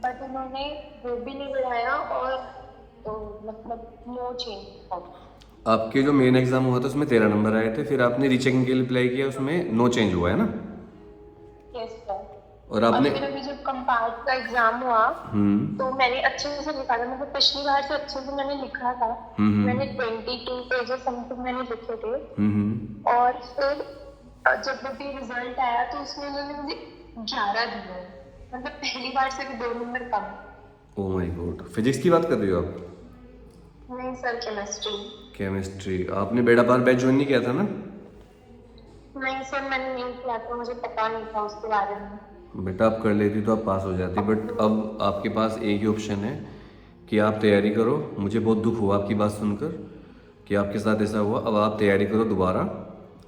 But उन्होंने वो भी नहीं बढ़ाया और तो मतलब नो चेंज। आपके जो मेन एग्जाम हुआ था उसमें 13 नंबर आए थे, फिर आपने रीचेकिंग के लिए अप्लाई किया, उसमें नो चेंज हुआ है ना? Yes sir. और और आपने फिर अभी जब कंपार्ट का एग्जाम हुआ तो मैंने अच्छे से लिखा था, मतलब पिछली बार से अच्छे से मैंने लिखा था। मैंने 22 पेजेस समथिंग मैंने लिखे थे। और फिर जब भी रिजल्ट आया तो उसमें उन्होंने मुझे 11 दिए, मतलब पहली बार से भी 2 number come. Oh my God, physics की बात कर रही हो आप? नहीं सर, केमिस्ट्री। केमिस्ट्री। आपने बेड़ा पार बैच ज्वाइन नहीं किया था ना? नहीं सर, मैंने नहीं किया था, मुझे पता नहीं था उसके बारे में। बेटा आप कर लेती तो आप पास हो जाती, बट अब आपके पास एक ही ऑप्शन है कि आप तैयारी करो। मुझे बहुत दुख हुआ आपकी बात सुनकर कि आपके साथ ऐसा हुआ। अब आप तैयारी करो दोबारा,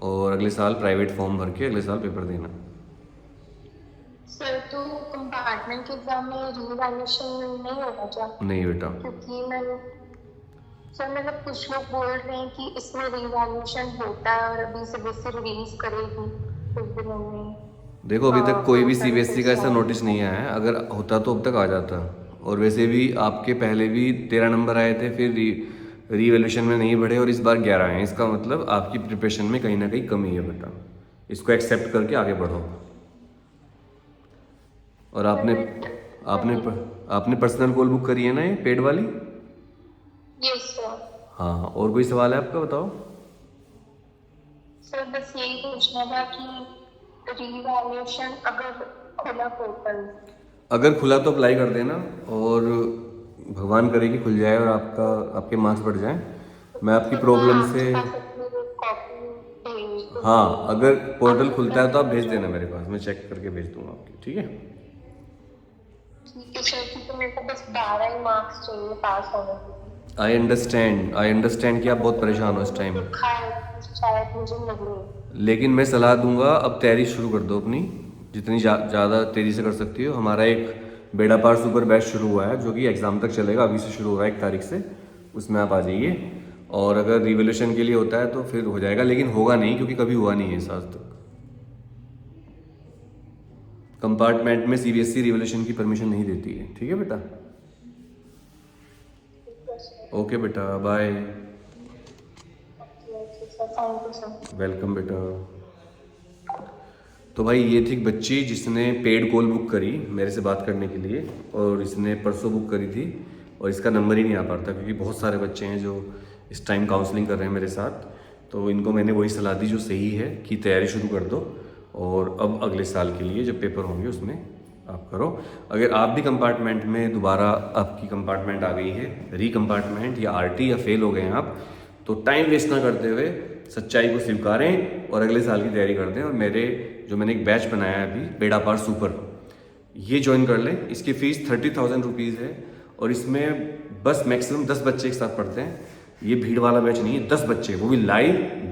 और अगले साल प्राइवेट फॉर्म भर के अगले साल पेपर देना। सर तो कंपार्टमेंट के एग्जाम में रीवैल्यूएशन नहीं होगा क्या? नहीं बेटा। क्योंकि मैंने सर, मतलब कुछ लोग बोल रहे हैं कि इसमें रिवैल्यूएशन होता है और अभी सीबीएसई रिलीज करेगी कुछ दिनों में। देखो अभी तक कोई वो भी सीबीएसई का सर्विसेज ऐसा है। नोटिस नहीं आया है, अगर होता तो अब तक आ जाता। और वैसे भी आपके पहले भी 13 नंबर आए थे, फिर रीवैल्यूएशन में नहीं बढ़े और इस बार 11 आए हैं। इसका मतलब आपकी प्रिपरेशन में कहीं ना कहीं कमी है बेटा। इसको एक्सेप्ट करके आगे बढ़ो। और आपने आपने आपने पर्सनल कॉल बुक करी है ना, ये पेड वाली? Yes sir. हाँ, और कोई सवाल है आपका, बताओ। सर बस यही पूछना था कि रिवैल्यूएशन अगर खुला पोर्टल। अगर खुला तो अप्लाई कर देना, और भगवान करे कि खुल जाए और आपके मार्क्स बढ़ जाएं। मैं आपकी सर मैं प्रॉब्लम से, आपके पास अपनी कॉपी भेज हाँ, दूंगी। अगर पोर्टल आप खुलता है तो आप भेज मुझे देना मेरे पास, मैं चेक करके भेज दूंगा आपकी, ठीक है? ठीक है सर, क्योंकि मेरे को बस 12 ही मार्क्स चाहिए पास होने के लिए। आई अंडरस्टैंड कि आप बहुत परेशान हो इस मैंने टाइम। लिखा है कि शायद मुझे मिले। लेकिन मैं सलाह दूंगा, अब तैयारी शुरू कर दो अपनी, जितनी ज़्यादा तेज़ी से कर सकती हो। हमारा एक बेड़ा पार सुपर बैच शुरू हुआ है जो कि एग्ज़ाम तक चलेगा, अभी से शुरू हो रहा है 1 तारीख से। उसमें आप आ जाइए, और अगर रिवोल्यूशन के लिए होता है तो फिर हो जाएगा, लेकिन होगा नहीं क्योंकि कभी हुआ नहीं है इस आज तक। कंपार्टमेंट में सीबीएसई रिवोल्यूशन की परमिशन नहीं देती है, ठीक है बेटा? ओके बेटा, bye. Thank you sir. Welcome बेटा। तो भाई ये थी बच्ची जिसने पेड कॉल बुक करी मेरे से बात करने के लिए, और इसने परसों बुक करी थी, और इसका नंबर ही नहीं आ पाता क्योंकि बहुत सारे बच्चे हैं जो इस टाइम काउंसलिंग कर रहे हैं मेरे साथ। तो इनको मैंने वही सलाह दी जो सही है कि तैयारी शुरू कर दो, और अब अगले साल के लिए जब पेपर होंगे उसमें आप करो। अगर आप भी कंपार्टमेंट में दोबारा आपकी कंपार्टमेंट आ गई है, री कंपार्टमेंट या आरटी, या फेल हो गए हैं आप, तो टाइम वेस्ट ना करते हुए सच्चाई को स्वीकारें और अगले साल की तैयारी कर दें। और मैंने एक बैच बनाया है अभी, बेड़ा पार सुपर, ये ज्वाइन कर लें। इसकी फ़ीस 30,000 रुपीज़ है, और इसमें बस मैक्सिमम 10 बच्चे एक साथ पढ़ते हैं। ये भीड़ वाला बैच नहीं है, 10 बच्चे, वो भी लाइव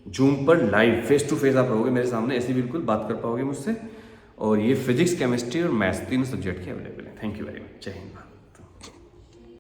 जूम पर लाइव फेस टू फेस आप रहोगे मेरे सामने, ऐसे बिल्कुल बात कर पाओगे मुझसे। और ये फिजिक्स, केमिस्ट्री और मैथ्स तीनों सब्जेक्ट के अवेलेबल है। Thank you very much. जय हिंद।